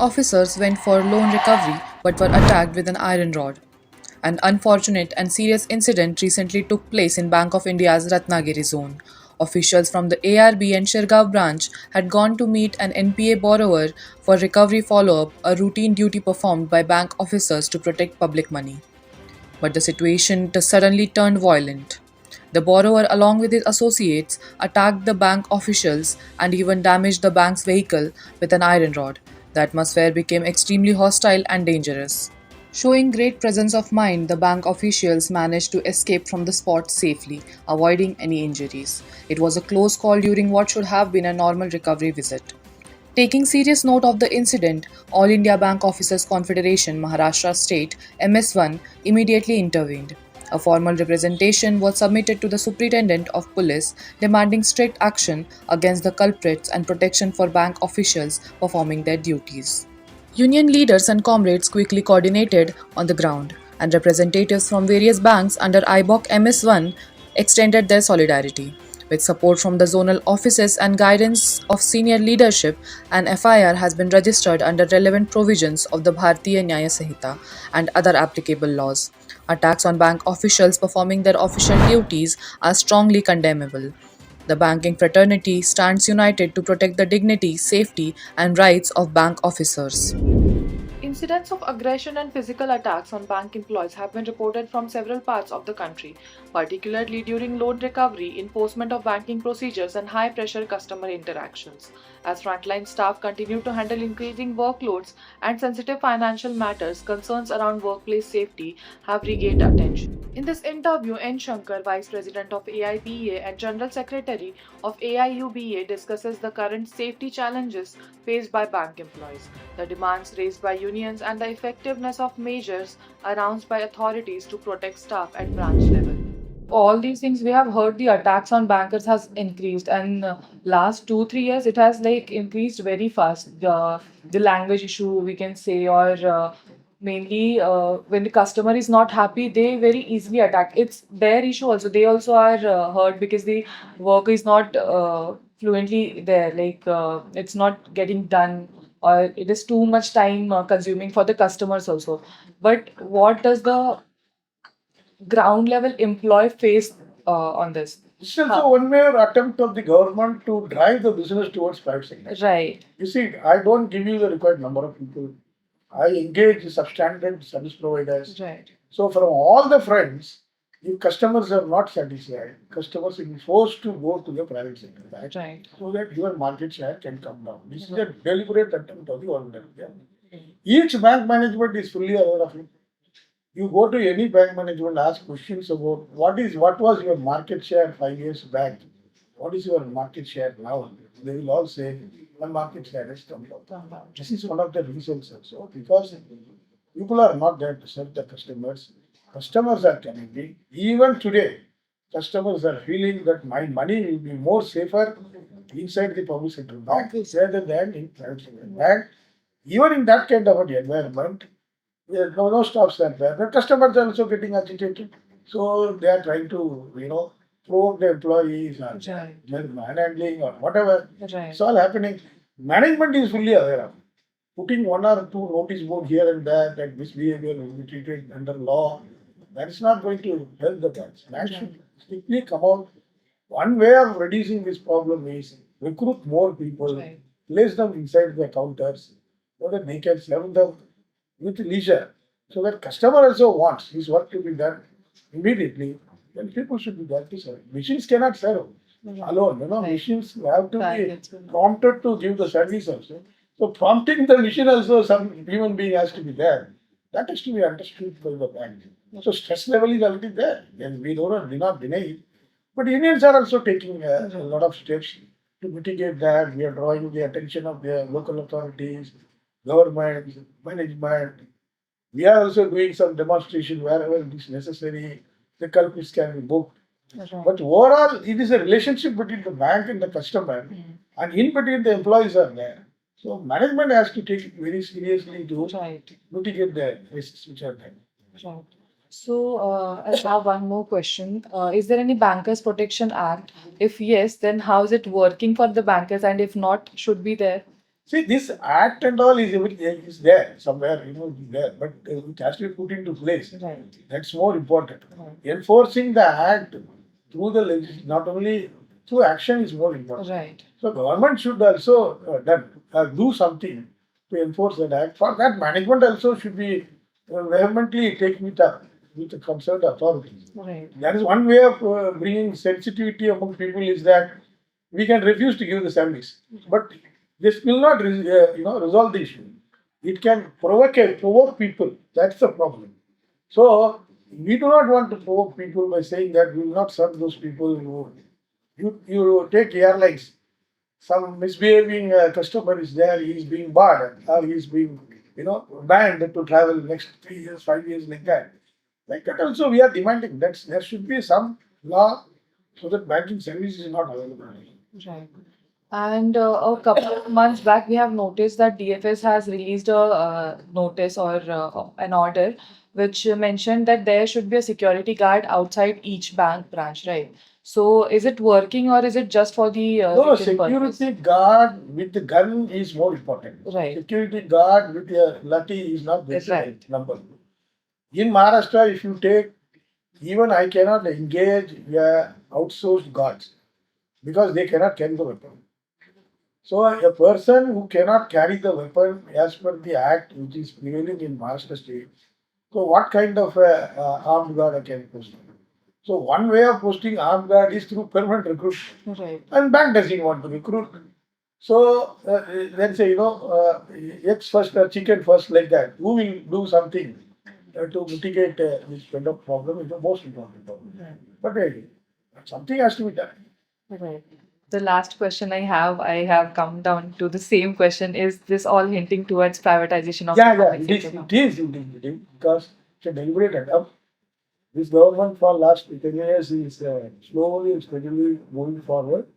officers went for loan recovery but were attacked with an iron rod. An unfortunate and serious incident recently took place in Bank of India's Ratnagiri zone. Officials from the ARB and Shergav branch had gone to meet an NPA borrower for recovery follow up, a routine duty performed by bank officers to protect public money. But the situation suddenly turned violent. The borrower, along with his associates, attacked the bank officials and even damaged the bank's vehicle with an iron rod. The atmosphere became extremely hostile and dangerous. Showing great presence of mind, the bank officials managed to escape from the spot safely, avoiding any injuries. It was a close call during what should have been a normal recovery visit. Taking serious note of the incident, All India Bank Officers Confederation Maharashtra State MS1 immediately intervened. A formal representation was submitted to the Superintendent of Police demanding strict action against the culprits and protection for bank officials performing their duties. Union leaders and comrades quickly coordinated on the ground, and representatives from various banks under IBOC MS1 extended their solidarity. With support from the zonal offices and guidance of senior leadership, an FIR has been registered under relevant provisions of the Bharatiya Nyaya Sanhita and other applicable laws. Attacks on bank officials performing their official duties are strongly condemnable. The banking fraternity stands united to protect the dignity, safety, and rights of bank officers. Incidents of aggression and physical attacks on bank employees have been reported from several parts of the country, particularly during loan recovery, enforcement of banking procedures, and high pressure customer interactions. As frontline staff continue to handle increasing workloads and sensitive financial matters, concerns around workplace safety have regained attention. In this interview, N. Shankar, Vice President of AIBEA and General Secretary of AIUBEA, discusses the current safety challenges faced by bank employees, the demands raised by unions, and the effectiveness of measures announced by authorities to protect staff at branch level. All these things we have heard, the attacks on bankers has increased, and last 2 3 years it has like increased very fast. The language issue we can say, or mainly when the customer is not happy, they very easily attack. It's their issue also. They also are hurt because the work is not fluently there. Like it's not getting done, or it is too much time consuming for the customers also. But what does the ground level employee face on this? This is also one mere attempt of the government to drive the business towards private sector. Right. You see, I don't give you the required number of people. I engage substandard service providers. Right. So from all the fronts, if customers are not satisfied, customers will be forced to go to the private sector, Right. so that your market share can come down. This is a deliberate attempt of the government. Each bank management is fully aware of it. You go to any bank management, ask questions about what was your market share 5 years back, what is your market share now. They will all say my market share has come down. This is one of the reasons also, because people are not there to serve the customers. Customers are coming in. Even today, customers are feeling that my money will be more safer inside the public sector bank rather than in private sector bank. Even in that kind of an environment, no stops are there. The customers are also getting agitated. So they are trying to, provoke the employees or their manhandling or whatever. Right. It's all happening. Management is fully aware of it. Putting one or two notice board here and there that this behavior will be treated under law, that is not going to help the banks. Banks should strictly come out. One way of reducing this problem is recruit more people, Right. place them inside the counters so that they can serve them with leisure. So that customer also wants his work to be done immediately, then people should be there to serve. Machines cannot serve alone. Right. Machines have to Right, be that's good. prompted to give the service also. So prompting the machine also, some human being has to be there. That has to be understood by the bank. So stress level is already there. And we do not deny it. But unions are also taking a lot of steps to mitigate that. We are drawing the attention of the local authorities, government, management. We are also doing some demonstration wherever it is necessary. The culprits can be booked. Right. But overall, it is a relationship between the bank and the customer, and in between the employees are there. So management has to take it very seriously to Right. mitigate the risks which are there. Right. So, I have one more question. Is there any Bankers Protection Act? If yes, then how is it working for the bankers? And if not, should be there? See, this act and all is there somewhere, it's there, but it has to be put into place. Right. That's more important. Right. Enforcing the act through the not only through action is more important. Right. So government should also do something to enforce that act. For that, management also should be vehemently taking it up with the concerned authorities. Right. That is one way of bringing sensitivity among people is that we can refuse to give the service, but this will not resolve the issue. It can provoke people. That's the problem. So we do not want to provoke people by saying that we will not serve those people who you take airlines. Some misbehaving customer is there, he is being barred or he is being banned to travel next 3 years, 5 years like that. Like that also we are demanding that there should be some law so that banking service is not available. Right. And a couple of months back, we have noticed that DFS has released a notice or an order which mentioned that there should be a security guard outside each bank branch, right? So, is it working or is it just for the No, written purpose? security guard with the gun is more important. Right. Security guard with a lathi is not the Right. number. In Maharashtra, if you take, even I cannot engage outsourced guards because they cannot carry the weapon. So a person who cannot carry the weapon as per the act which is prevailing in Maharashtra state, so what kind of armed guard I can post? So one way of posting armed guard is through permanent recruitment. Right. And bank doesn't want to recruit. So let's say eggs first or chicken first like that. Who will do something to mitigate this kind of problem is the most important problem. Right. But something has to be done. Right. The last question I have come down to the same question. Is this all hinting towards privatization of the Yeah, public it is. sector? It is because it's a deliberate attempt. This government for last 10 years is slowly and steadily moving forward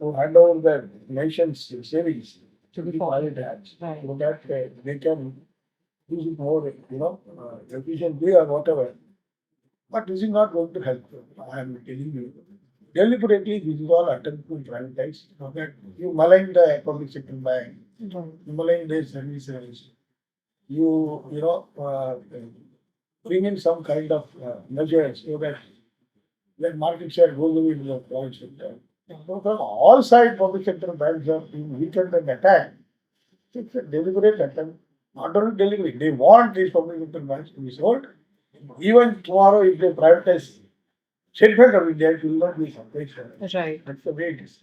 to hand over the nation's savings to the private hands, Right. so that they can use it more, efficiently or whatever. But this is not going to help. I am telling you. Deliberately, this is all attempt to privatize. So that you malign the public sector bank, Right. you malign their services, bring in some kind of measures so that market share goes away to the private sector. So from all sides, public sector banks are being weakened and attacked. It's a deliberate attempt. Not only deliberate, they want these public sector banks to be sold. Even tomorrow, if they privatize State Bank of India, it will not be separation. Right. That's the way it is.